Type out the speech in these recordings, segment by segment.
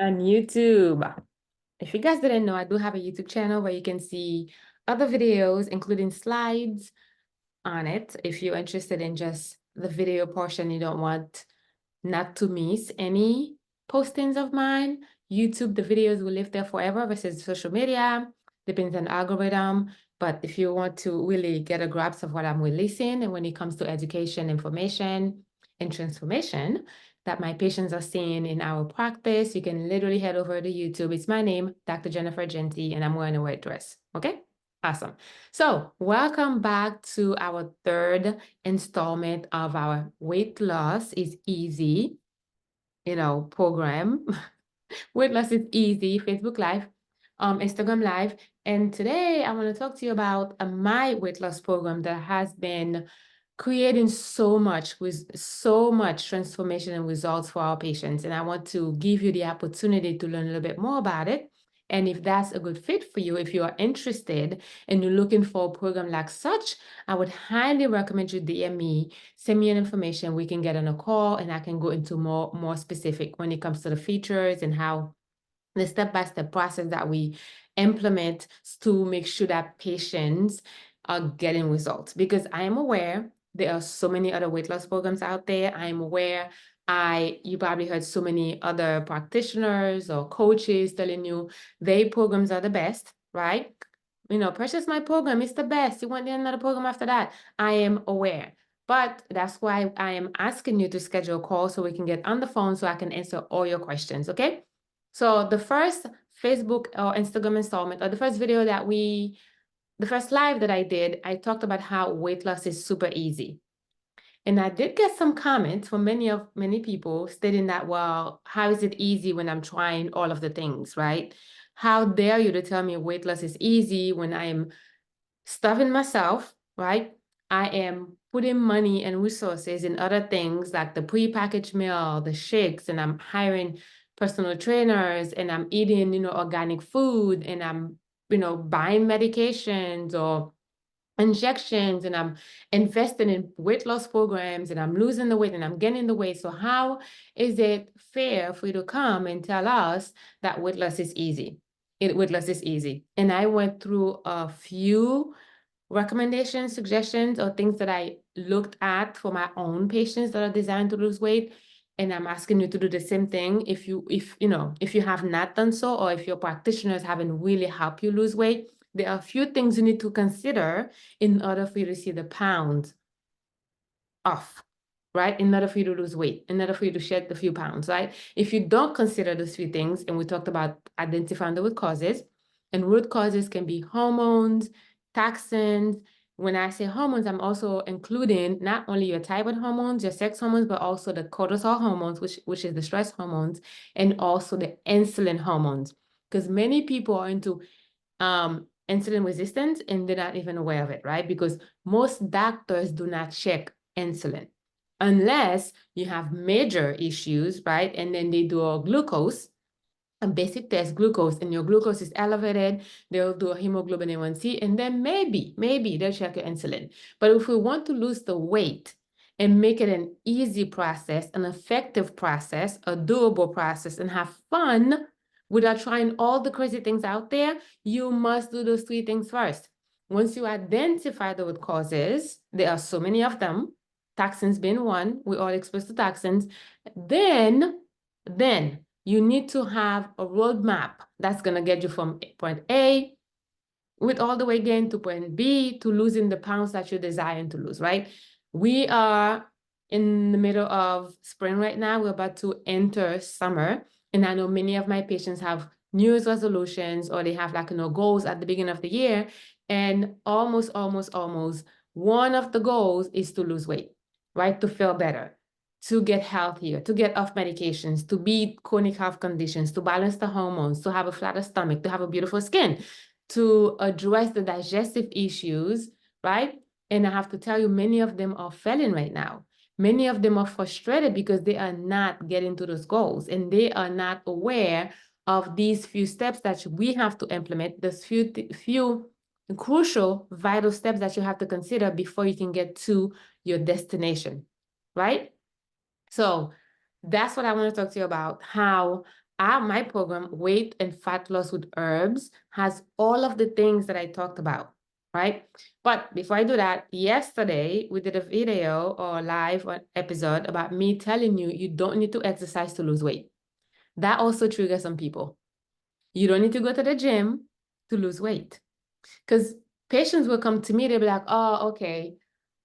on YouTube. If you guys didn't know, I do have a YouTube channel where you can see other videos, including slides on it. If you're interested in just the video portion, you don't want not to miss any postings of mine. YouTube, the videos will live there forever versus social media, depends on the algorithm. But if you want to really get a grasp of what I'm releasing, and when it comes to education, information, and transformation that my patients are seeing in our practice, you can literally head over to YouTube. It's my name, Dr. Jennifer Genty, and I'm wearing a white dress. Okay? Awesome. So welcome back to our third installment of our weight loss is easy, program. Weight loss is easy, Facebook Live, Instagram Live. And today I want to talk to you about my weight loss program that has been creating so much with so much transformation and results for our patients. And I want to give you the opportunity to learn a little bit more about it. And if that's a good fit for you, if you are interested and you're looking for a program like such, I would highly recommend you DM me, send me an information. We can get on a call and I can go into more specific when it comes to the features and how the step-by-step process that we implement to make sure that patients are getting results. Because I am aware there are so many other weight loss programs out there. I am aware you probably heard so many other practitioners or coaches telling you their programs are the best, right? Purchase my program, it's the best. You want another program after that? I am aware. But that's why I am asking you to schedule a call so we can get on the phone so I can answer all your questions, okay? So the first Facebook or Instagram installment, or the first video the first live that I did, I talked about how weight loss is super easy. And I did get some comments from many people stating that, well, how is it easy when I'm trying all of the things, right? How dare you to tell me weight loss is easy when I'm starving myself, right? I am putting money and resources in other things like the prepackaged meal, the shakes, and I'm hiring personal trainers and I'm eating, organic food and I'm, buying medications or injections and I'm investing in weight loss programs and I'm losing the weight and I'm getting the weight. So how is it fair for you to come and tell us that weight loss is easy? Weight loss is easy. And I went through a few recommendations, suggestions, or things that I looked at for my own patients that are designed to lose weight. And I'm asking you to do the same thing if you have not done so, or if your practitioners haven't really helped you lose weight. There are a few things you need to consider in order for you to see the pounds off, right? In order for you to lose weight, in order for you to shed the few pounds, right? If you don't consider those few things, and we talked about identifying the root causes, and root causes can be hormones, toxins. When I say hormones, I'm also including not only your thyroid hormones, your sex hormones, but also the cortisol hormones, which is the stress hormones, and also the insulin hormones. Because many people are into insulin resistance and they're not even aware of it, right? Because most doctors do not check insulin unless you have major issues, right? And then they do a glucose, a basic test glucose, and your glucose is elevated. They'll do a hemoglobin A1C, and then maybe they'll check your insulin. But if we want to lose the weight and make it an easy process, an effective process, a doable process, and have fun without trying all the crazy things out there, you must do those three things first. Once you identify the root causes, there are so many of them, toxins being one, we're all exposed to toxins, then you need to have a roadmap that's going to get you from point A with all the way again to point B to losing the pounds that you're desiring to lose, right? We are in the middle of spring right now. We're about to enter summer. And I know many of my patients have New Year's resolutions or they have goals at the beginning of the year. And almost one of the goals is to lose weight, right? To feel better, to get healthier, to get off medications, to beat chronic health conditions, to balance the hormones, to have a flatter stomach, to have a beautiful skin, to address the digestive issues, right? And I have to tell you, many of them are failing right now. Many of them are frustrated because they are not getting to those goals and they are not aware of these few steps that we have to implement, those few crucial, vital steps that you have to consider before you can get to your destination, right? So that's what I want to talk to you about, how my program, Weight and Fat Loss with Herbs, has all of the things that I talked about, right? But before I do that, yesterday we did a video or live episode about me telling you you don't need to exercise to lose weight. That also triggers some people. You don't need to go to the gym to lose weight. Because patients will come to me, they'll be like, oh, okay,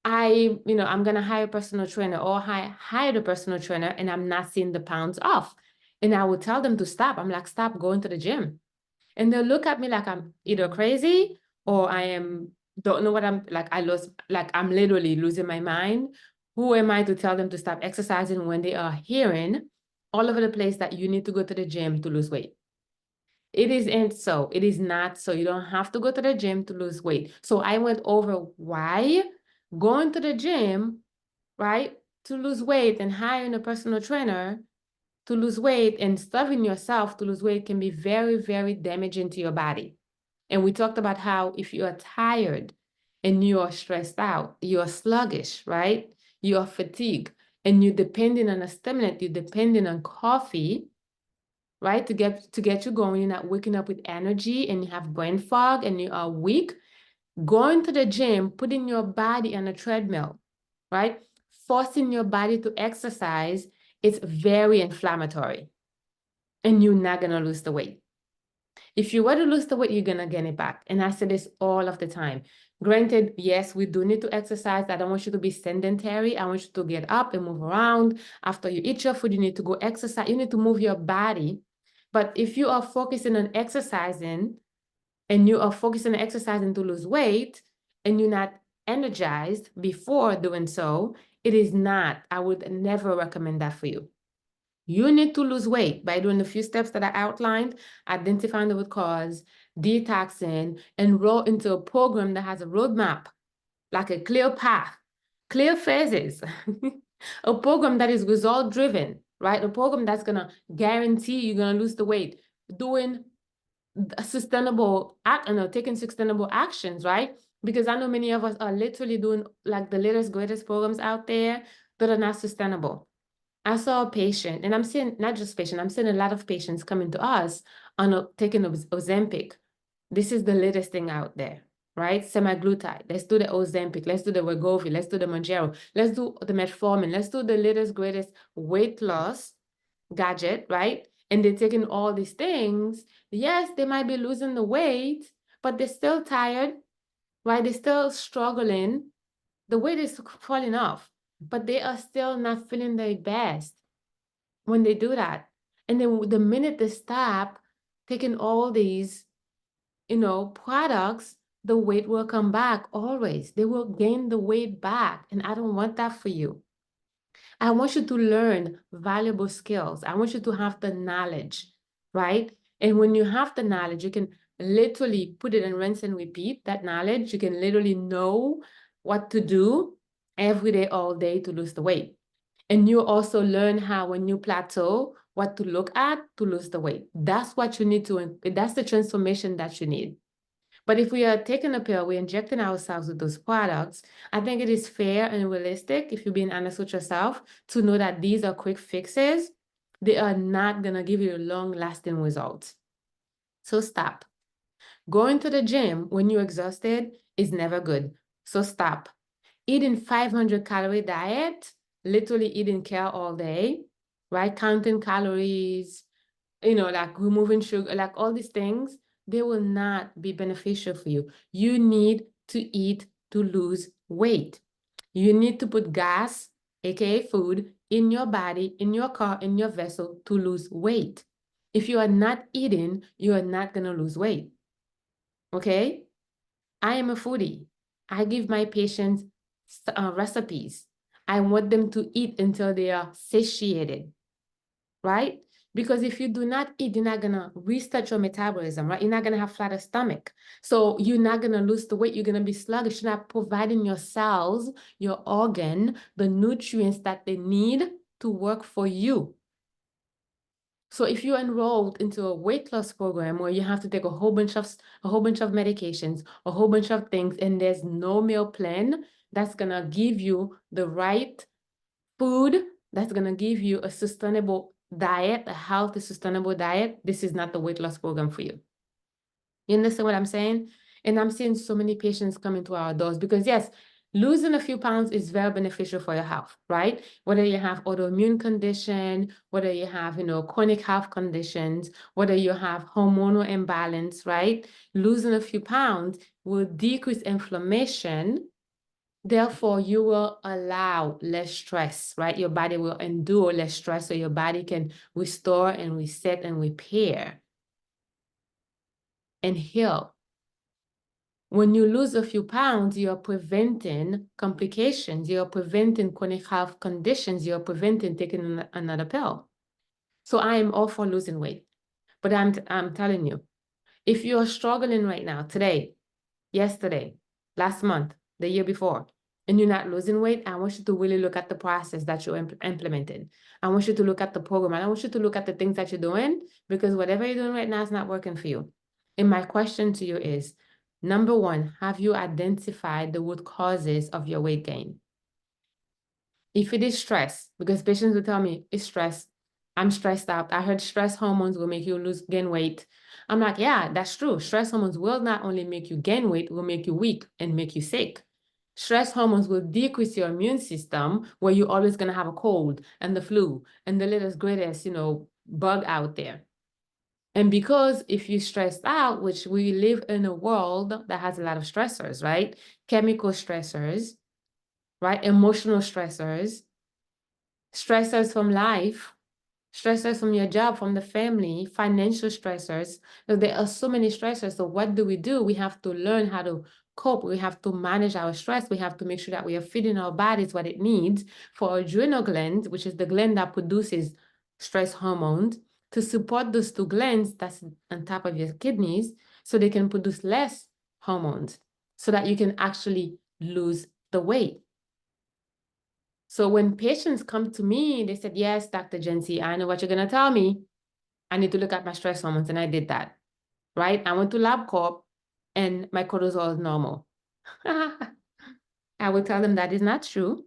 I'm gonna hire a personal trainer, or I hired a personal trainer and I'm not seeing the pounds off. And I would tell them to stop. I'm like, stop going to the gym. And they'll look at me like I'm either crazy or don't know what I'm literally losing my mind. Who am I to tell them to stop exercising when they are hearing all over the place that you need to go to the gym to lose weight? It isn't so. It is not so. You don't have to go to the gym to lose weight. So I went over why going to the gym, right, to lose weight and hiring a personal trainer to lose weight and starving yourself to lose weight can be very, very damaging to your body. And we talked about how if you are tired and you are stressed out, you are sluggish, right? You are fatigued and you're depending on a stimulant, you're depending on coffee, right? To get you going, you're not waking up with energy and you have brain fog and you are weak. Going to the gym, putting your body on a treadmill, right? Forcing your body to exercise, it's very inflammatory and you're not gonna lose the weight. If you were to lose the weight, you're gonna gain it back. And I say this all of the time. Granted, yes, we do need to exercise. I don't want you to be sedentary. I want you to get up and move around. After you eat your food, you need to go exercise. You need to move your body. But if you are focusing on exercising and you are focusing on exercising to lose weight and you're not energized before doing so, it is not. I would never recommend that for you. You need to lose weight by doing the few steps that I outlined, identifying the root cause, detoxing, enroll into a program that has a roadmap, like a clear path, clear phases, a program that is result driven, right? A program that's going to guarantee you're going to lose the weight, doing taking sustainable actions, right? Because I know many of us are literally doing like the latest, greatest programs out there that are not sustainable. I saw a patient, and I'm seeing not just patient, I'm seeing a lot of patients coming to us on taking Ozempic. This is the latest thing out there, right? Semaglutide. Let's do the Ozempic. Let's do the Wegovy. Let's do the Mounjaro. Let's do the metformin. Let's do the latest, greatest weight loss gadget, right? And they're taking all these things. Yes, they might be losing the weight, but they're still tired, right? They're still struggling. The weight is falling off, but they are still not feeling their best when they do that. And then the minute they stop taking all these, products, the weight will come back always. They will gain the weight back. And I don't want that for you. I want you to learn valuable skills. I want you to have the knowledge, right? And when you have the knowledge, you can literally put it in rinse and repeat that knowledge. You can literally know what to do every day, all day to lose the weight. And you also learn how, when you plateau, what to look at to lose the weight. That's what you need that's the transformation that you need. But if we are taking a pill, we're injecting ourselves with those products, I think it is fair and realistic, if you're being honest with yourself, to know that these are quick fixes. They are not going to give you long-lasting results. So stop. Going to the gym when you're exhausted is never good. So stop. Eating 500-calorie diet, literally eating kale all day, right? Counting calories, like removing sugar, like all these things, they will not be beneficial for you. You need to eat to lose weight. You need to put gas, aka food, in your body, in your car, in your vessel to lose weight. If you are not eating, you are not going to lose weight. Okay? I am a foodie. I give my patients recipes. I want them to eat until they are satiated, right? Because if you do not eat, you're not gonna restart your metabolism, right? You're not gonna have flatter stomach. So you're not gonna lose the weight, you're gonna be sluggish. You're not providing your cells, your organ, the nutrients that they need to work for you. So if you're enrolled into a weight loss program where you have to take a whole bunch of medications, a whole bunch of things, and there's no meal plan that's gonna give you the right food, that's gonna give you a sustainable diet, a healthy, sustainable diet, this is not the weight loss program for you. You understand what I'm saying? And I'm seeing so many patients coming to our doors because yes, losing a few pounds is very beneficial for your health, right? Whether you have autoimmune condition, whether you have, chronic health conditions, whether you have hormonal imbalance, right? Losing a few pounds will decrease inflammation. Therefore, you will allow less stress, right? Your body will endure less stress so your body can restore and reset and repair and heal. When you lose a few pounds, you're preventing complications, you're preventing chronic health conditions, you're preventing taking another pill. So I am all for losing weight. But I'm telling you, if you're struggling right now, today, yesterday, last month, the year before, and you're not losing weight, I want you to really look at the process that you're implementing. I want you to look at the program. I want you to look at the things that you're doing, because whatever you're doing right now is not working for you. And my question to you is, number one, have you identified the root causes of your weight gain? If it is stress, because patients will tell me it's stress, I'm stressed out. I heard stress hormones will make you gain weight. I'm like, yeah, that's true. Stress hormones will not only make you gain weight, will make you weak and make you sick. Stress hormones will decrease your immune system, where you're always going to have a cold and the flu and the latest greatest, bug out there. And because if you're stressed out, which we live in a world that has a lot of stressors, right? Chemical stressors, right? Emotional stressors from life, stressors from your job, from the family, financial stressors. So there are so many stressors. So what do? We have to learn how to cope. We have to manage our stress. We have to make sure that we are feeding our bodies what it needs for our adrenal gland, which is the gland that produces stress hormones, to support those two glands that's on top of your kidneys so they can produce less hormones so that you can actually lose the weight. So when patients come to me, they said, yes, Dr. Jency, I know what you're going to tell me. I need to look at my stress hormones. And I did that, right? I went to LabCorp and my cortisol is normal. I will tell them that is not true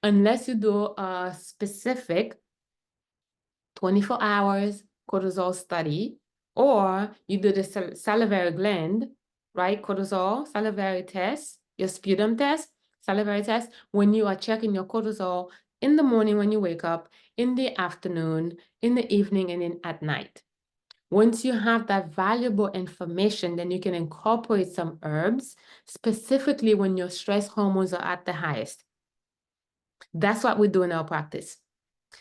unless you do a specific 24 hours cortisol study, or you do the salivary gland, right? Cortisol, salivary test, your sputum test, salivary test, when you are checking your cortisol in the morning when you wake up, in the afternoon, in the evening, and then at night. Once you have that valuable information, then you can incorporate some herbs, specifically when your stress hormones are at the highest. That's what we do in our practice.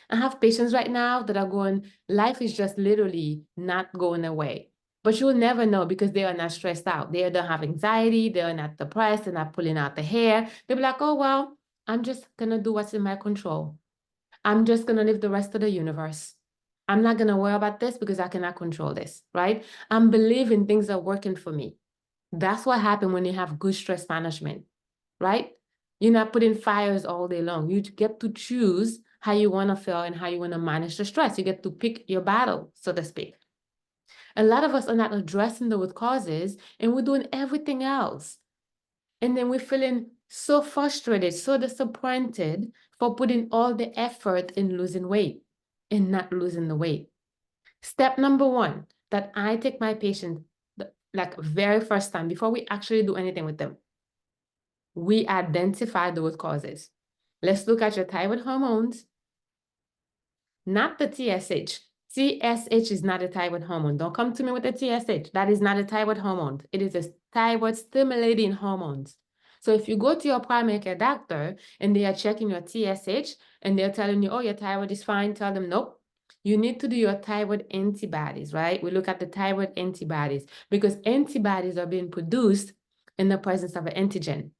I have patients right now that are going, life is just literally not going away. But you'll never know because they are not stressed out. They don't have anxiety. They are not depressed. They're not pulling out the hair. They'll be like, oh, well, I'm just going to do what's in my control. I'm just going to live the rest of the universe. I'm not going to worry about this because I cannot control this, right? I'm believing things are working for me. That's what happens when you have good stress management, right? You're not putting fires all day long. You get to choose how you want to feel and how you want to manage the stress. You get to pick your battle, so to speak. A lot of us are not addressing the root causes and we're doing everything else. And then we're feeling so frustrated, so disappointed for putting all the effort in losing weight and not losing the weight. Step number one that I take my patient, like very first time, before we actually do anything with them, we identify the root causes. Let's look at your thyroid hormones, not the TSH. TSH is not a thyroid hormone. Don't come to me with the TSH. That is not a thyroid hormone. It is a thyroid stimulating hormones. So if you go to your primary care doctor and they are checking your TSH and they're telling you, oh, your thyroid is fine, tell them, nope. You need to do your thyroid antibodies, right? We look at the thyroid antibodies because antibodies are being produced in the presence of an antigen,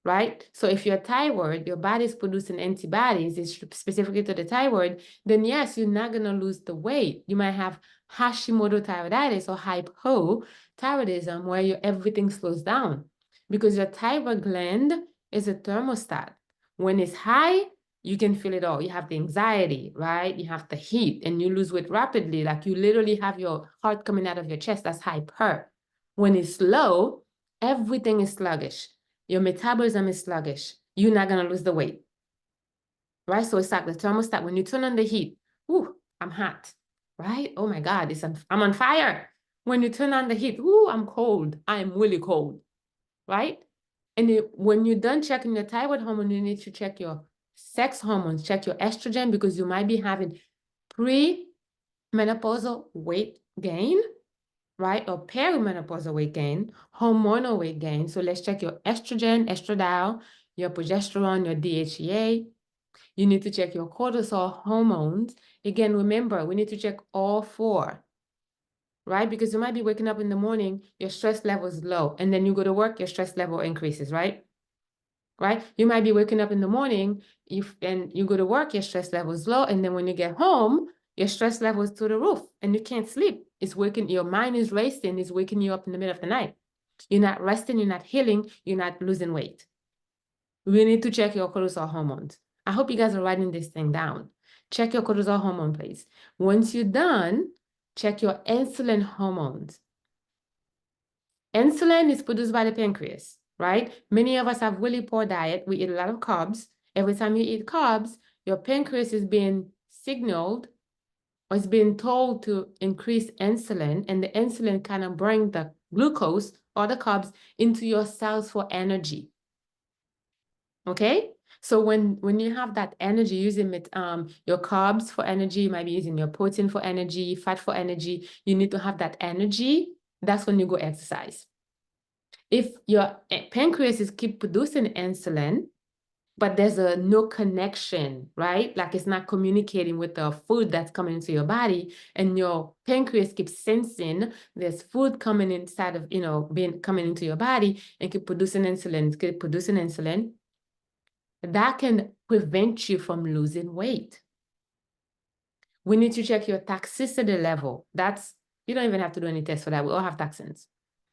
right? So if you're thyroid, your body is producing antibodies, it's specifically to the thyroid, then yes, you're not going to lose the weight. You might have Hashimoto thyroiditis or hypothyroidism where everything slows down because your thyroid gland is a thermostat. When it's high, you can feel it all. You have the anxiety, right? You have the heat and you lose weight rapidly. Like you literally have your heart coming out of your chest. That's hyper. When it's low, everything is sluggish. Your metabolism is sluggish. You're not going to lose the weight, right? So it's like the thermostat. When you turn on the heat, whew, I'm hot, right? Oh my God, I'm on fire. When you turn on the heat, ooh, I'm cold. I'm really cold, right? And when you're done checking your thyroid hormone, you need to check your sex hormones, check your estrogen, because you might be having pre-menopausal weight gain, right? Or perimenopausal weight gain, hormonal weight gain. So let's check your estrogen, estradiol, your progesterone, your DHEA. You need to check your cortisol hormones. Again, remember, we need to check all four, right? Because you might be waking up in the morning, your stress level is low, and then you go to work, your stress level increases, right? Right? You might be waking up in the morning, and you go to work, your stress level is low, and then when you get home, your stress level is through the roof, and you can't sleep. Your mind is racing, it's waking you up in the middle of the night. You're not resting, you're not healing, you're not losing weight. We need to check your cortisol hormones. I hope you guys are writing this thing down. Check your cortisol hormone, please. Once you're done, check your insulin hormones. Insulin is produced by the pancreas, right? Many of us have really poor diet. We eat a lot of carbs. Every time you eat carbs, your pancreas is being signaled or is being told to increase insulin, and the insulin kind of bring the glucose or the carbs into your cells for energy. Okay? So when you have that energy, using it, your carbs for energy, you might be using your protein for energy, fat for energy. You need to have that energy. That's when you go exercise. If your pancreas is keep producing insulin, but there's no connection, right? Like it's not communicating with the food that's coming into your body, and your pancreas keeps sensing there's food coming inside of, coming into your body, and keep producing insulin, that can prevent you from losing weight. We need to check your toxicity level. You don't even have to do any tests for that. We all have toxins.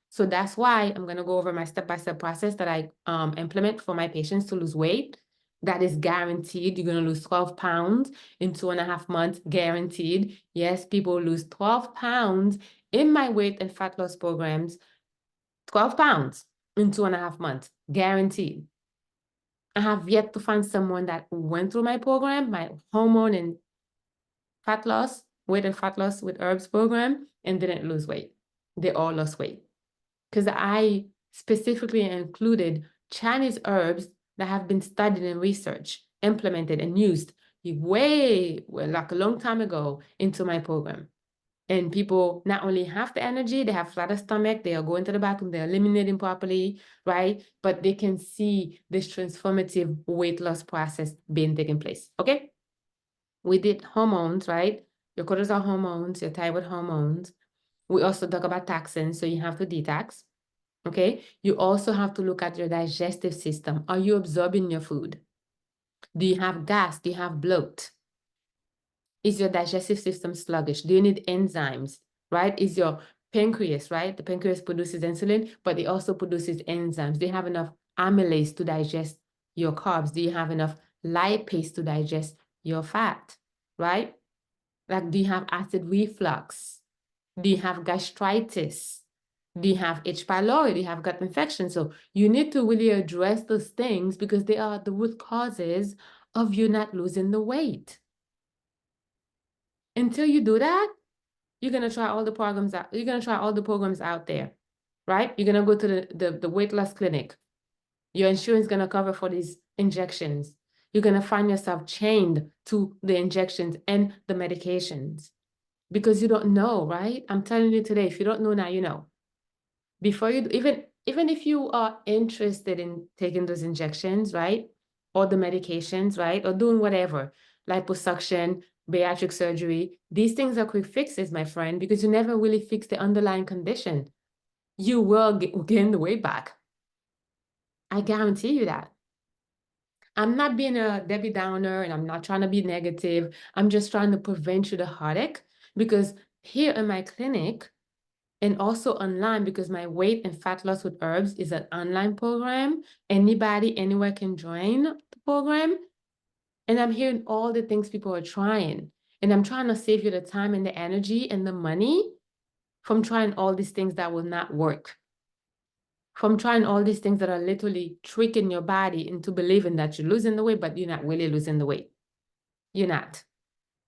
So that's why I'm going to go over my step-by-step process that I implement for my patients to lose weight. That is guaranteed. You're going to lose 12 pounds in 2.5 months, guaranteed. Yes, people lose 12 pounds in my weight and fat loss programs, 12 pounds in 2.5 months, guaranteed. I have yet to find someone that went through my program, my hormone and fat loss, weight and fat loss with herbs program, and didn't lose weight. They all lost weight. Because I specifically included Chinese herbs that have been studied and researched, implemented and used like a long time ago into my program. And people not only have the energy, they have flatter stomach, they are going to the bathroom, they're eliminating properly, right? But they can see this transformative weight loss process being taking place, okay? We did hormones, right? Your cortisol hormones, your thyroid hormones. We also talk about toxins, so you have to detox, okay? You also have to look at your digestive system. Are you absorbing your food? Do you have gas? Do you have bloat? Is your digestive system sluggish? Do you need enzymes, right? Is your pancreas, right? The pancreas produces insulin, but it also produces enzymes. Do you have enough amylase to digest your carbs? Do you have enough lipase to digest your fat, right? Like, do you have acid reflux? Do you have gastritis? Do you have H. pylori? Do you have gut infection? So you need to really address those things because they are the root causes of you not losing the weight. Until you do that, you're gonna try all the programs out. You're gonna try all the programs out there, right? You're gonna go to the weight loss clinic. Your insurance is gonna cover for these injections. You're gonna find yourself chained to the injections and the medications because you don't know, right? I'm telling you today, if you don't know now, you know. Before you even if you are interested in taking those injections, right? Or the medications, right? Or doing whatever, liposuction, bariatric surgery, these things are quick fixes, my friend, because you never really fix the underlying condition. You will gain the weight back. I guarantee you that. I'm not being a Debbie Downer and I'm not trying to be negative. I'm just trying to prevent you the heartache because here in my clinic, and also online, because my weight and fat loss with herbs is an online program. Anybody, anywhere can join the program. And I'm hearing all the things people are trying. And I'm trying to save you the time and the energy and the money from trying all these things that will not work. From trying all these things that are literally tricking your body into believing that you're losing the weight, but you're not really losing the weight. You're not.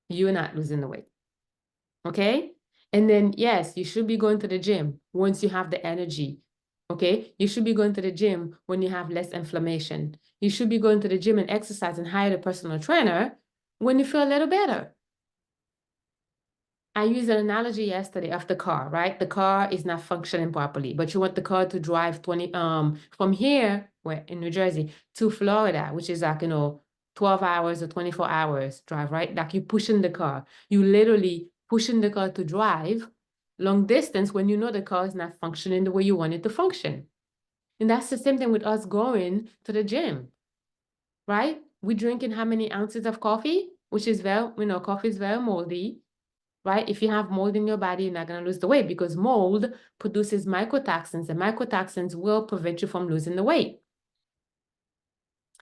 you're not losing the weight. Okay? And then, yes, you should be going to the gym once you have the energy. Okay? You should be going to the gym when you have less inflammation. You should be going to the gym and exercise and hire a personal trainer when you feel a little better. I used an analogy yesterday of the car, right? The car is not functioning properly, but you want the car to drive 20 from here, where in New Jersey, to Florida, which is like, 12 hours or 24 hours drive, right? Like you pushing the car. You literally pushing the car to drive long distance when you know the car is not functioning the way you want it to function. And that's the same thing with us going to the gym, right? We're drinking how many ounces of coffee, which is coffee is very moldy, right? If you have mold in your body, you're not going to lose the weight because mold produces mycotoxins, and mycotoxins will prevent you from losing the weight.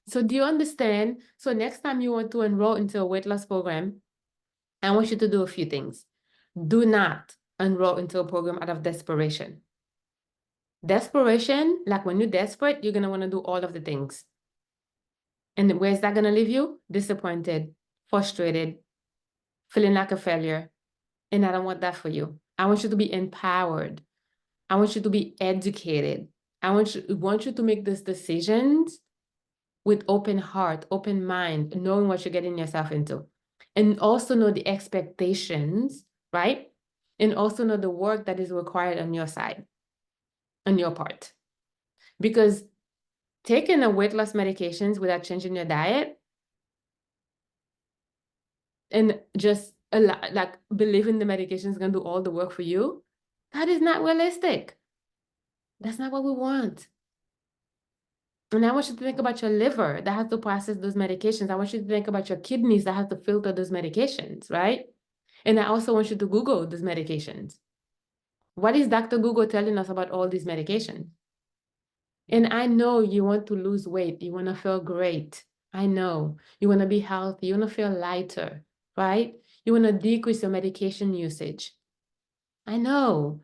So do you understand? So next time you want to enroll into a weight loss program, I want you to do a few things. Do not enroll into a program out of desperation. Desperation, like when you're desperate, you're going to want to do all of the things. And where's that going to leave you? Disappointed, frustrated, feeling like a failure. And I don't want that for you. I want you to be empowered. I want you to be educated. I want you to make these decisions with open heart, open mind, knowing what you're getting yourself into. And also know the expectations, right? And also know the work that is required on your side, on your part. Because taking a weight loss medications without changing your diet and just believing the medication is going to do all the work for you, that is not realistic. That's not what we want. And I want you to think about your liver that has to process those medications. I want you to think about your kidneys that have to filter those medications, right? And I also want you to Google those medications. What is Dr. Google telling us about all these medications? And I know you want to lose weight. You want to feel great. I know. You want to be healthy. You want to feel lighter, right? You want to decrease your medication usage. I know.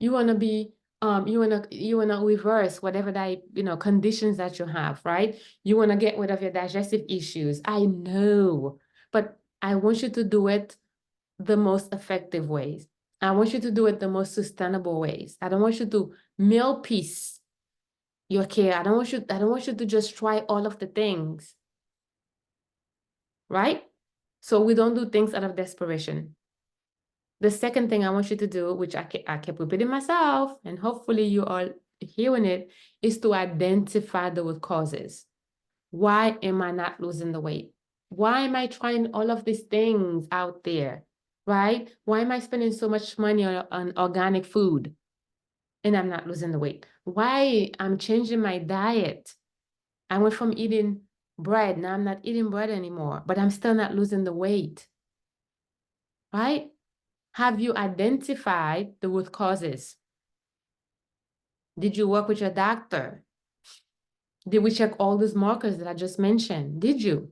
You want to be you want to reverse whatever that conditions that you have, right? You want to get rid of your digestive issues. I know, but I want you to do it the most effective ways. I want you to do it the most sustainable ways. I don't want you to meal piece your care. I don't want you to just try all of the things, right? So we don't do things out of desperation. The second thing I want you to do, which I kept repeating myself, and hopefully you are hearing it, is to identify the root causes. Why am I not losing the weight? Why am I trying all of these things out there, right? Why am I spending so much money on organic food and I'm not losing the weight? Why I'm changing my diet? I went from eating bread, now I'm not eating bread anymore, but I'm still not losing the weight, right? Have you identified the root causes? Did you work with your doctor? Did we check all those markers that I just mentioned? Did you?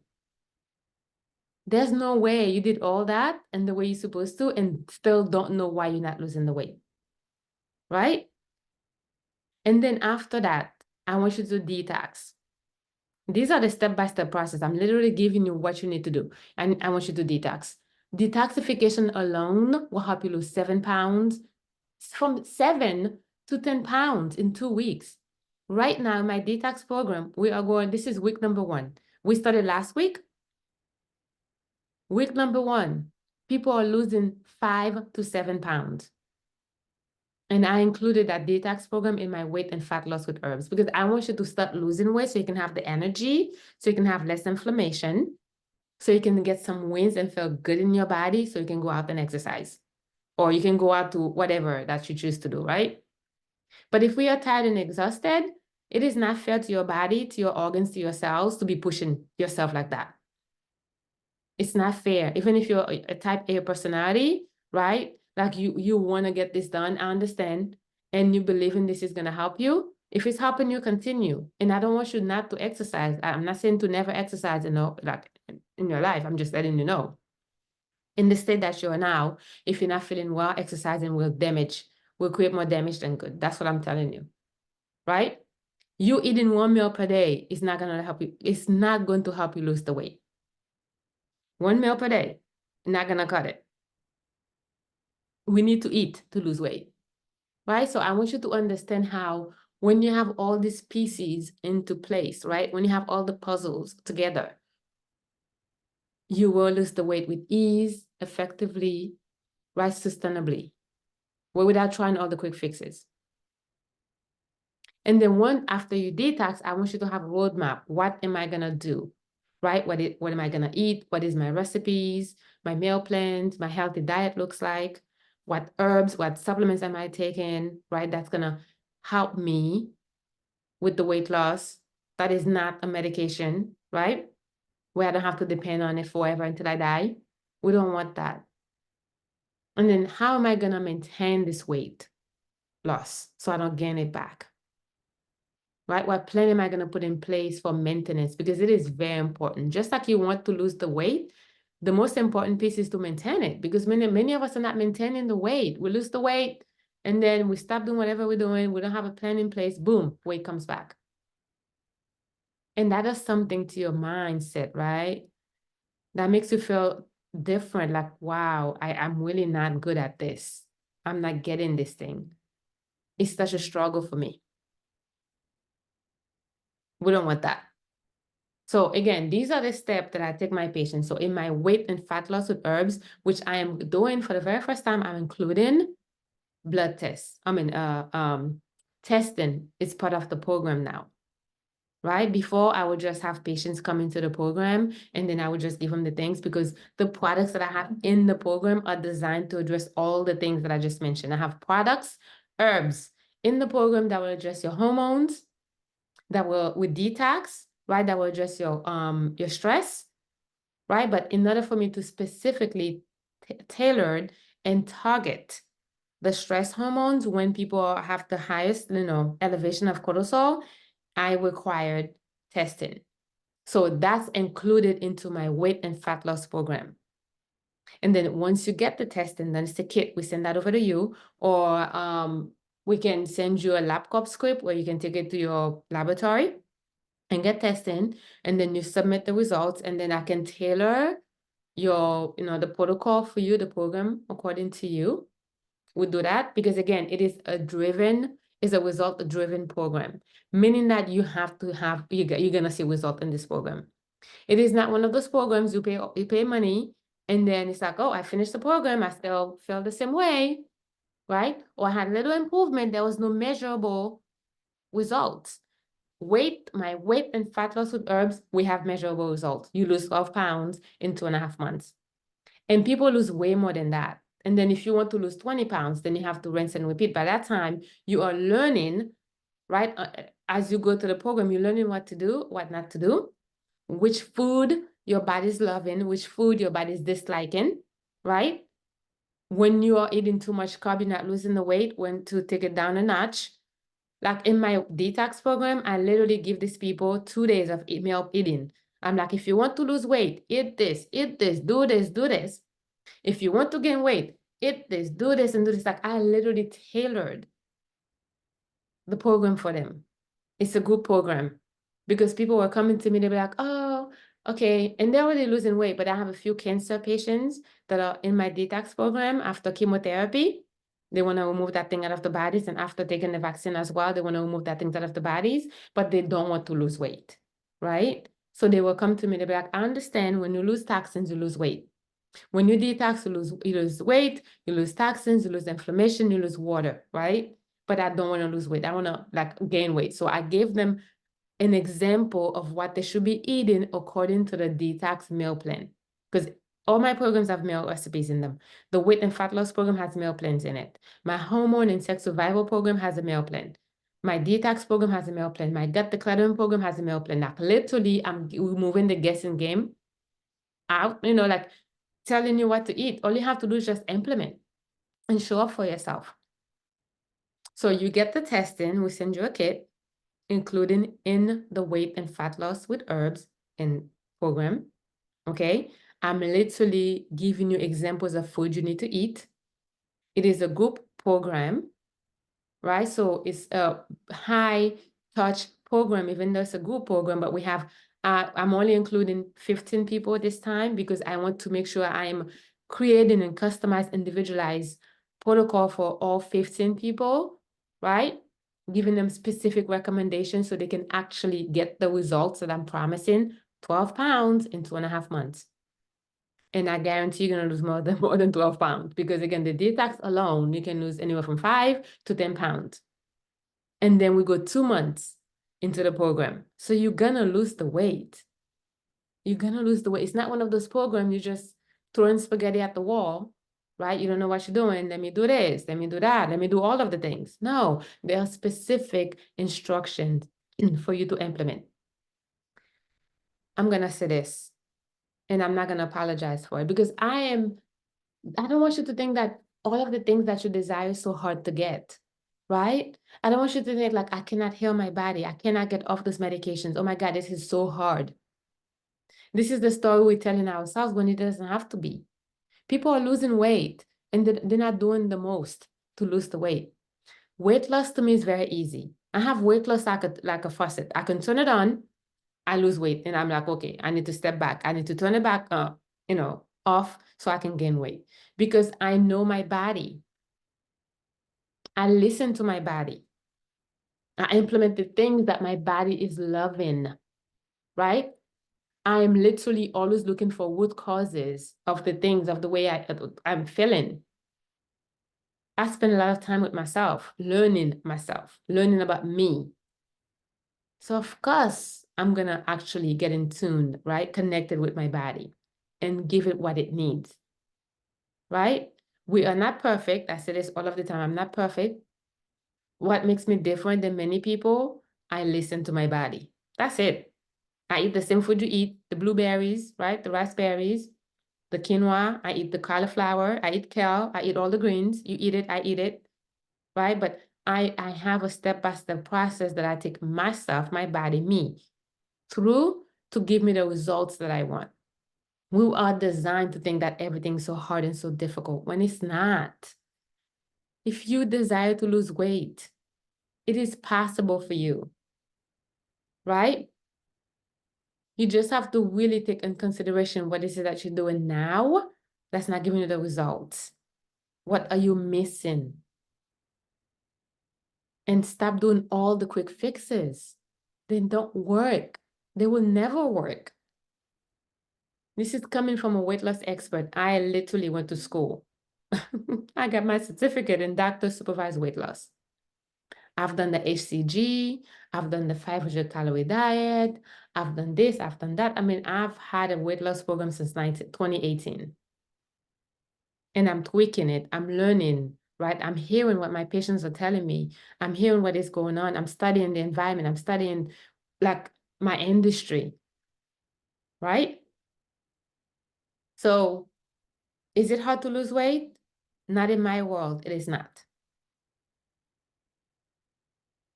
There's no way you did all that and the way you're supposed to and still don't know why you're not losing the weight, right? And then after that, I want you to detox. These are the step-by-step process. I'm literally giving you what you need to do. And I want you to detox. Detoxification alone will help you lose 7 pounds, from 7 to 10 pounds in 2 weeks. Right now, my detox program, this is week number 1. We started last week. Week number 1, people are losing 5 to 7 pounds. And I included that detox program in my weight and fat loss with herbs because I want you to start losing weight so you can have the energy, so you can have less inflammation, so you can get some wins and feel good in your body so you can go out and exercise. Or you can go out to whatever that you choose to do, right? But if we are tired and exhausted, it is not fair to your body, to your organs, to your cells to be pushing yourself like that. It's not fair. Even if you're a type A personality, right? Like you want to get this done, I understand. And you believe in this is going to help you. If it's helping you, continue. And I don't want you not to exercise. I'm not saying to never exercise, like in your life. I'm just letting you know. In the state that you're now, if you're not feeling well, exercising will create more damage than good. That's what I'm telling you, right? You eating 1 meal per day is not going to help you. It's not going to help you lose the weight. 1 meal per day. not gonna cut it. We need to eat to lose weight, right? So I want you to understand how when you have all these pieces into place, right? When you have all the puzzles together, you will lose the weight with ease, effectively, right? Sustainably, well, without trying all the quick fixes. And then after you detox, I want you to have a roadmap. What am I gonna do? Right? What am I gonna eat? What is my recipes, my meal plans, my healthy diet looks like? What herbs, what supplements am I taking? Right? That's gonna help me with the weight loss. That is not a medication, right? Where I don't have to depend on it forever until I die. We don't want that. And then how am I gonna maintain this weight loss so I don't gain it back? Right? What plan am I going to put in place for maintenance? Because it is very important. Just like you want to lose the weight, the most important piece is to maintain it, because many of us are not maintaining the weight. We lose the weight and then we stop doing whatever we're doing. We don't have a plan in place. Boom, weight comes back. And that does something to your mindset, right? That makes you feel different. Like, wow, I'm really not good at this. I'm not getting this thing. It's such a struggle for me. We don't want that. So again, these are the steps that I take my patients. So in my weight and fat loss with herbs, which I am doing for the very first time, I'm including blood tests. Testing is part of the program now, right? Before I would just have patients come into the program and then I would just give them the things, because the products that I have in the program are designed to address all the things that I just mentioned. I have products, herbs in the program that will address your hormones, that will with detox, right? That will address your stress, right? But in order for me to specifically tailored and target the stress hormones when people have the highest, elevation of cortisol, I required testing. So that's included into my weight and fat loss program. And then once you get the testing, then it's a kit. We send that over to you, or we can send you a LabCorp script where you can take it to your laboratory and get testing, and then you submit the results, and then I can tailor your, the protocol for you, the program according to you. We do that because again, it is a result-driven program, meaning that you have to have, you're gonna see result in this program. It is not one of those programs you pay money and then it's like, oh, I finished the program, I still feel the same way, right? Or I had a little improvement, there was no measurable results. My weight and fat loss with herbs, we have measurable results. You lose 12 pounds in 2.5 months. And people lose way more than that. And then if you want to lose 20 pounds, then you have to rinse and repeat. By that time, you are learning, right? As you go to the program, you're learning what to do, what not to do, which food your body's loving, which food your body's disliking, right? When you are eating too much carb, you're not losing the weight, when to take it down a notch. Like in my detox program, I literally give these people 2 days of meal eating. I'm like, if you want to lose weight, eat this, do this, do this. If you want to gain weight, eat this, do this, and do this. Like I literally tailored the program for them. It's a good program because people were coming to me, they'd be like, oh, okay. And they're already losing weight, but I have a few cancer patients that are in my detox program after chemotherapy. They want to remove that thing out of the bodies. And after taking the vaccine as well, they want to remove that thing out of the bodies, but they don't want to lose weight, right? So they will come to me, they'll be like, I understand when you lose toxins, you lose weight. When you detox, you lose weight, you lose toxins, you lose inflammation, you lose water, right? But I don't want to lose weight. I want to like gain weight. So I gave them an example of what they should be eating according to the detox meal plan. Because all my programs have meal recipes in them. The weight and fat loss program has meal plans in it. My hormone and sex survival program has a meal plan. My detox program has a meal plan. My gut decluttering program has a meal plan. Like literally, I'm moving the guessing game out, like telling you what to eat. All you have to do is just implement and show up for yourself. So you get the testing, we send you a kit, including in the weight and fat loss with herbs and program, okay? I'm literally giving you examples of food you need to eat. It is a group program, right? So it's a high touch program, even though it's a group program, but we have, I'm only including 15 people this time because I want to make sure I'm creating and customized, individualized protocol for all 15 people, right? Giving them specific recommendations so they can actually get the results that I'm promising, 12 pounds in 2.5 months. And I guarantee you're gonna lose more than 12 pounds, because again, the detox alone, you can lose anywhere from 5 to 10 pounds. And then we go 2 months into the program. So you're gonna lose the weight. You're gonna lose the weight. It's not one of those programs you just throwing spaghetti at the wall, right? You don't know what you're doing. Let me do this, let me do that, let me do all of the things. No, there are specific instructions for you to implement. I'm gonna say this, and I'm not gonna apologize for it, because I don't want you to think that all of the things that you desire is so hard to get, right? I don't want you to think like, I cannot heal my body. I cannot get off those medications. Oh my God, this is so hard. This is the story we're telling ourselves when it doesn't have to be. People are losing weight and they're not doing the most to lose the weight. Weight loss to me is very easy. I have weight loss like a faucet. I can turn it on, I lose weight, and I'm like, okay, I need to step back. I need to turn it back off so I can gain weight, because I know my body. I listen to my body. I implement the things that my body is loving, right? I'm literally always looking for root causes of the things, of the way I'm feeling. I spend a lot of time with myself, learning about me. So of course, I'm gonna actually get in tune, right? Connected with my body and give it what it needs, right? We are not perfect. I say this all of the time. I'm not perfect. What makes me different than many people? I listen to my body. That's it. I eat the same food you eat, the blueberries, right? The raspberries, the quinoa. I eat the cauliflower. I eat kale. I eat all the greens. You eat it, I eat it, right? But I have a step-by-step process that I take myself, my body, me, through to give me the results that I want. We are designed to think that everything's so hard and so difficult when it's not. If you desire to lose weight, it is possible for you, right? You just have to really take in consideration what is it that you're doing now that's not giving you the results. What are you missing? And stop doing all the quick fixes. They don't work. They will never work. This is coming from a weight loss expert. I literally went to school. I got my certificate in doctor supervised weight loss. I've done the HCG, I've done the 500-calorie diet, I've done this, I've done that. I mean, I've had a weight loss program since 2018. And I'm tweaking it, I'm learning, right? I'm hearing what my patients are telling me. I'm hearing what is going on. I'm studying the environment. I'm studying like my industry, right? So is it hard to lose weight? Not in my world, it is not.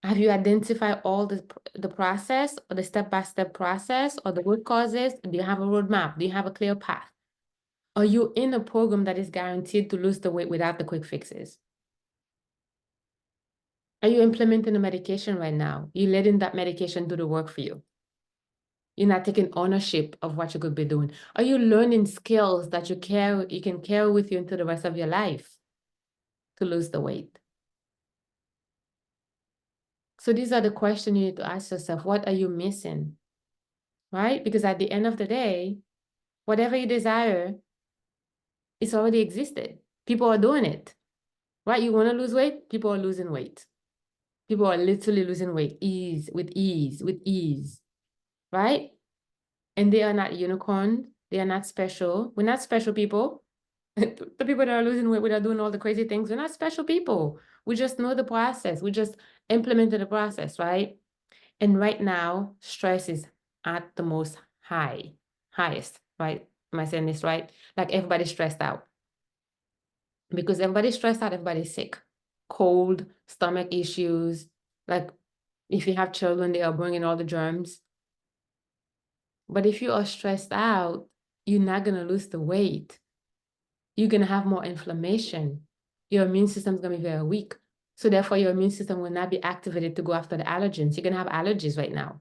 Have you identified all the process or the step-by-step process or the root causes? Do you have a roadmap? Do you have a clear path? Are you in a program that is guaranteed to lose the weight without the quick fixes? Are you implementing a medication right now? You're letting that medication do the work for you. You're not taking ownership of what you could be doing. Are you learning skills that you can carry with you into the rest of your life to lose the weight? So these are the questions you need to ask yourself. What are you missing? Right? Because at the end of the day, whatever you desire, it's already existed. People are doing it. Right? You want to lose weight? People are losing weight. People are literally losing weight with ease. Right? And they are not unicorn. They are not special. We're not special people. The people that are losing weight, we are doing all the crazy things, we're not special people. We just know the process. We just implemented the process, right? And right now, stress is at the most highest, right? Am I saying this right? Like everybody's stressed out. Because everybody's stressed out, everybody's sick. Cold, stomach issues. Like if you have children, they are bringing all the germs. But if you are stressed out, you're not going to lose the weight. You're going to have more inflammation. Your immune system is going to be very weak. So therefore, your immune system will not be activated to go after the allergens. You're going to have allergies right now.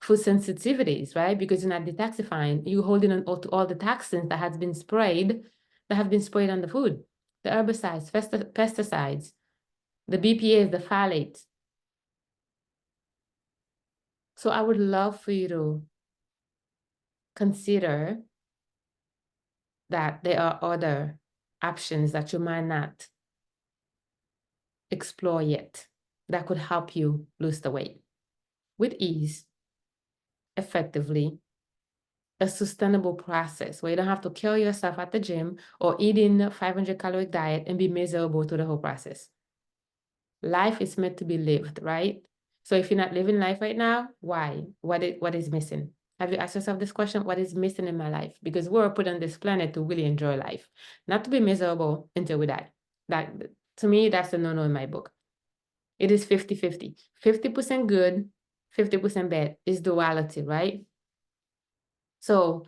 Food sensitivities, right? Because you're not detoxifying. You're holding on to all the toxins that has been sprayed that have been sprayed on the food, the herbicides, pesticides, the BPAs, the phthalates. So I would love for you to consider that there are other options that you might not explore yet that could help you lose the weight with ease, effectively, a sustainable process where you don't have to kill yourself at the gym or eating a 500-calorie diet and be miserable through the whole process. Life is meant to be lived, right? So if you're not living life right now, why? What is missing? Have you asked yourself this question? What is missing in my life? Because we're put on this planet to really enjoy life, not to be miserable until we die. That, to me, that's a no-no in my book. It is 50-50. 50% good, 50% bad is duality, right? So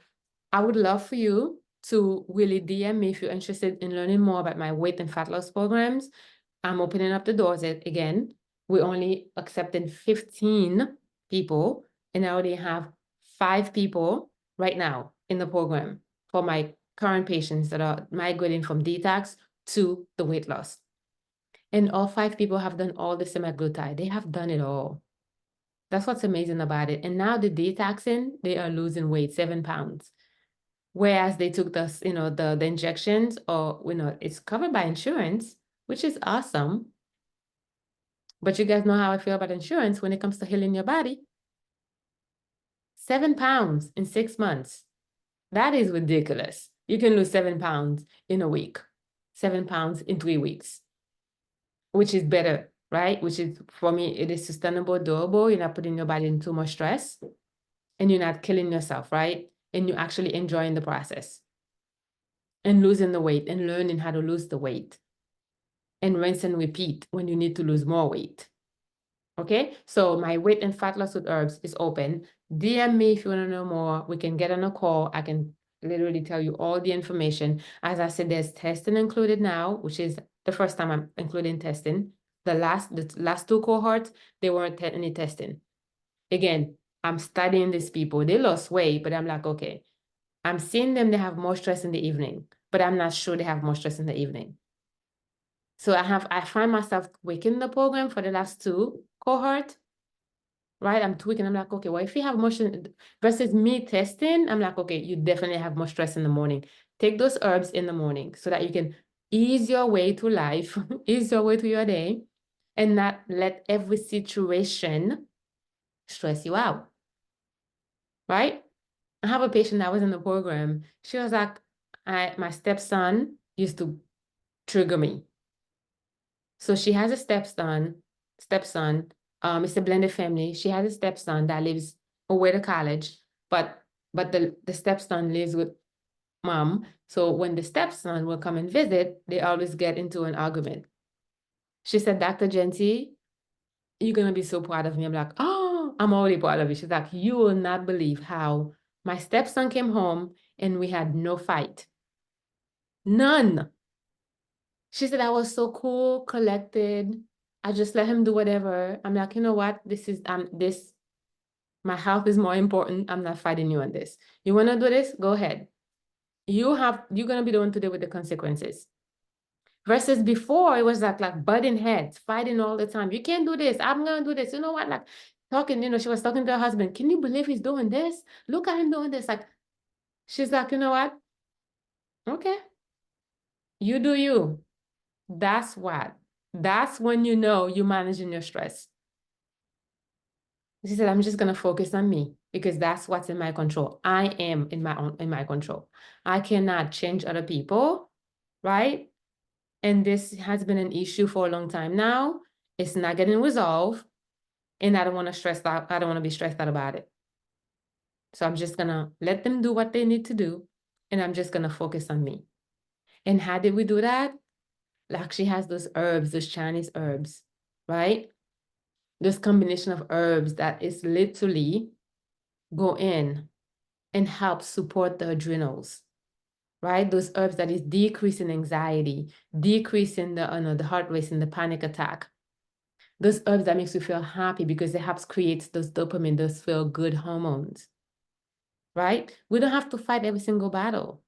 I would love for you to really DM me if you're interested in learning more about my weight and fat loss programs. I'm opening up the doors again. We're only accepting 15 people, and I already have 5 people right now in the program for my current patients that are migrating from detox to the weight loss. And all 5 people have done all the semaglutide. They have done it all. That's what's amazing about it. And now the detoxing, they are losing weight, 7 pounds. Whereas they took the injections, or it's covered by insurance, which is awesome. But you guys know how I feel about insurance when it comes to healing your body. 7 pounds in 6 months. That is ridiculous. You can lose 7 pounds in a week, 7 pounds in 3 weeks, which is better, right? Which is, for me, it is sustainable, doable. You're not putting your body in too much stress and you're not killing yourself, right? And you're actually enjoying the process and losing the weight and learning how to lose the weight and rinse and repeat when you need to lose more weight. Okay, so my weight and fat loss with herbs is open. DM me if you want to know more. We can get on a call. I can literally tell you all the information. As I said, there's testing included now, which is the first time I'm including testing. The last 2 cohorts, they weren't any testing. Again, I'm studying these people. They lost weight, but I'm like, okay, I'm seeing them, they have more stress in the evening, but I'm not sure they have more stress in the evening. So I find myself tweaking the program for the last 2 cohort, right? I'm tweaking. I'm like, okay, well, if you have motion versus me testing, I'm like, okay, you definitely have more stress in the morning. Take those herbs in the morning so that you can ease your way through life, ease your way through your day, and not let every situation stress you out, right? I have a patient that was in the program. She was like, my stepson used to trigger me. So she has a stepson, it's a blended family. She has a stepson that lives away to college, but the stepson lives with mom. So when the stepson will come and visit, they always get into an argument. She said, Dr. Genty, you're gonna be so proud of me. I'm like, oh, I'm already proud of you. She's like, you will not believe how my stepson came home and we had no fight. None. She said I was so cool, collected. I just let him do whatever. I'm like, you know what? My health is more important. I'm not fighting you on this. You want to do this? Go ahead. You're going to be the one to deal with the consequences. Versus before, it was like butting heads, fighting all the time. You can't do this. I'm going to do this. You know what? Like talking, she was talking to her husband. Can you believe he's doing this? Look at him doing this. Like, she's like, you know what? Okay. You do you. That's when you know you're managing your stress. She said, I'm just going to focus on me because that's what's in my control. I am in my control. I cannot change other people, right? And this has been an issue for a long time now. It's not getting resolved. And I don't want to stress out. I don't want to be stressed out about it. So I'm just going to let them do what they need to do. And I'm just going to focus on me. And how did we do that? Like she has those herbs, those Chinese herbs, right? This combination of herbs that is literally go in and help support the adrenals, right? Those herbs that is decreasing anxiety, decreasing the heart rate and the panic attack. Those herbs that makes you feel happy because it helps create those dopamine, those feel good hormones, right? We don't have to fight every single battle.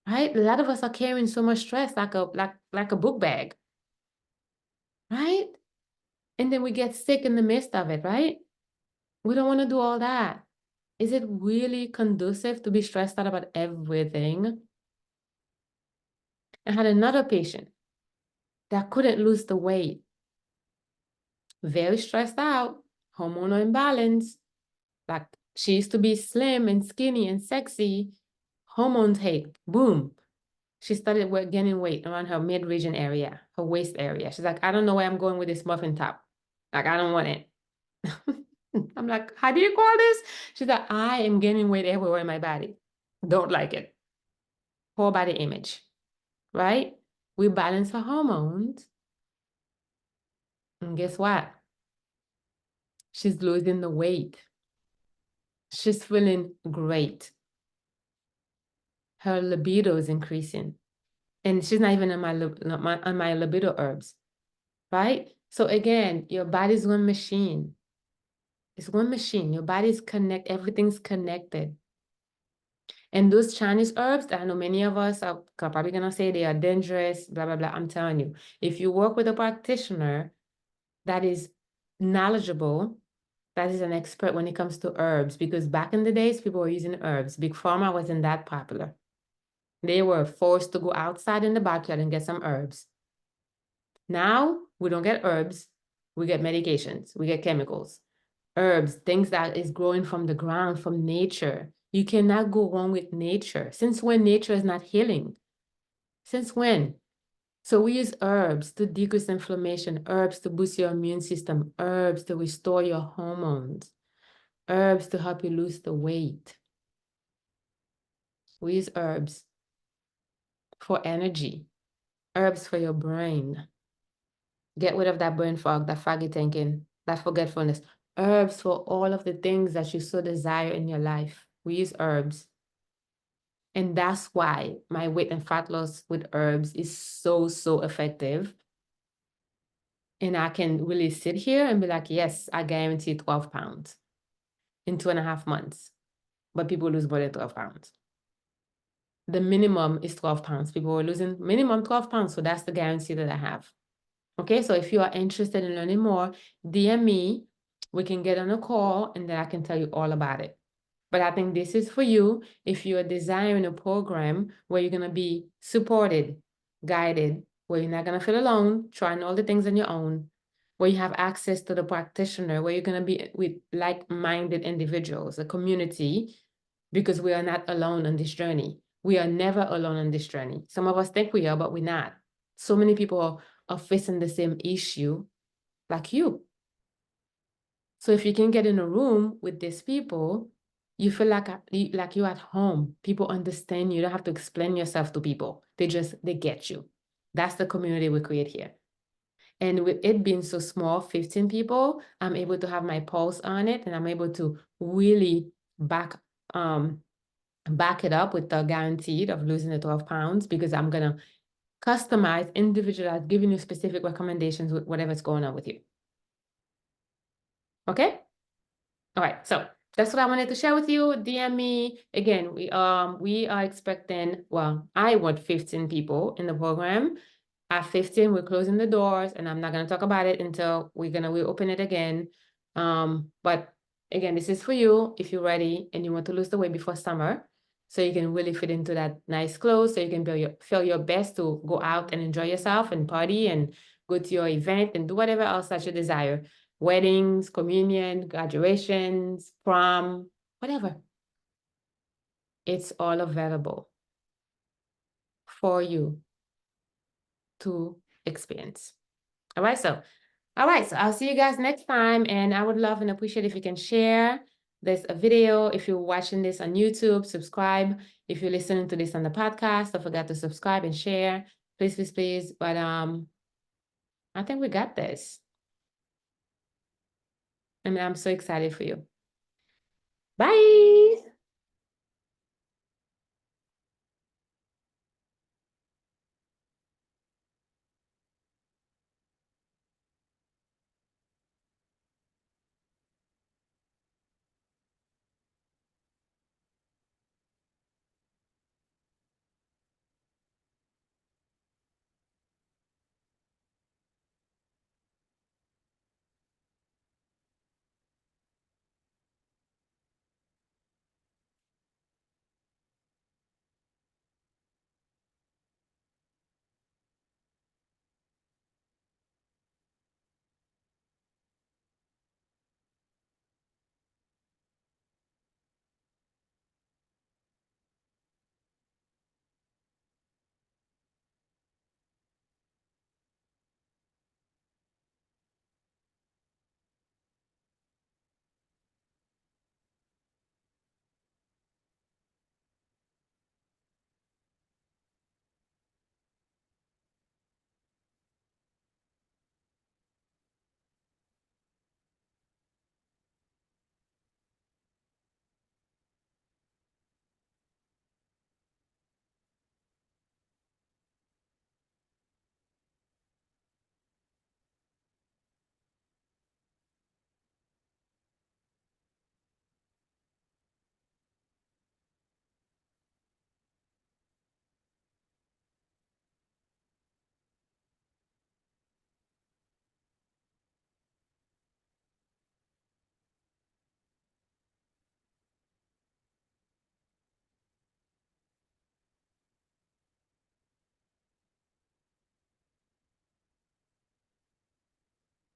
right? A lot of us are carrying so much stress like a book bag, right? And then we get sick in the midst of it, right? We don't want to do all that. Is it really conducive to be stressed out about everything? I had another patient that couldn't lose the weight, very stressed out, hormonal imbalance. Like she used to be slim and skinny and sexy, hormones hit, boom. She started gaining weight around her mid-region area, her waist area. She's like, I don't know where I'm going with this muffin top. Like, I don't want it. I'm like, how do you call this? She's like, I am gaining weight everywhere in my body. Don't like it. Poor body image, right? We balance our hormones. And guess what? She's losing the weight. She's feeling great. Her libido is increasing. And she's not even on my libido herbs, right? So again, your body's one machine. It's one machine. Your body's everything's connected. And those Chinese herbs, I know many of us are probably gonna say they are dangerous, blah, blah, blah. I'm telling you, if you work with a practitioner that is knowledgeable, that is an expert when it comes to herbs, because back in the days, people were using herbs. Big Pharma wasn't that popular. They were forced to go outside in the backyard and get some herbs. Now we don't get herbs, we get medications, we get chemicals. Herbs, things that is growing from the ground, from nature. You cannot go wrong with nature. Since when nature is not healing? Since when? So we use herbs to decrease inflammation, herbs to boost your immune system, herbs to restore your hormones, herbs to help you lose the weight. We use herbs for energy, herbs for your brain. Get rid of that brain fog, that foggy thinking, that forgetfulness. Herbs for all of the things that you so desire in your life. We use herbs. And that's why my weight and fat loss with herbs is so, so effective. And I can really sit here and be like, yes, I guarantee 12 pounds in 2.5 months. But people lose more than 12 pounds. The minimum is 12 pounds. People are losing minimum 12 pounds. So that's the guarantee that I have. Okay, so if you are interested in learning more, DM me. We can get on a call and then I can tell you all about it. But I think this is for you if you are desiring a program where you're going to be supported, guided, where you're not going to feel alone, trying all the things on your own, where you have access to the practitioner, where you're going to be with like-minded individuals, a community, because we are not alone on this journey. We are never alone on this journey. Some of us think we are, but we're not. So many people are facing the same issue like you. So if you can get in a room with these people, you feel like you're at home. People understand you. You don't have to explain yourself to people. They get you. That's the community we create here. And with it being so small, 15 people, I'm able to have my pulse on it and I'm able to really back it up with the guaranteed of losing the 12 pounds because I'm gonna customize, individualize, giving you specific recommendations with whatever's going on with you. Okay? All right, so that's what I wanted to share with you. DM me. Again, we are expecting, well, I want 15 people in the program. At 15, we're closing the doors, and I'm not gonna talk about it until we open it again. But again, this is for you if you're ready and you want to lose the weight before summer, so you can really fit into that nice clothes, so you can feel your best to go out and enjoy yourself and party and go to your event and do whatever else that you desire. Weddings, communion, graduations, prom, whatever. It's all available for you to experience. All right, so I'll see you guys next time. And I would love and appreciate if you can share this video. If you're watching this on YouTube, subscribe. If you're listening to this on the podcast, don't forget to subscribe and share. Please, please, please. But I think we got this. And I'm so excited for you. Bye.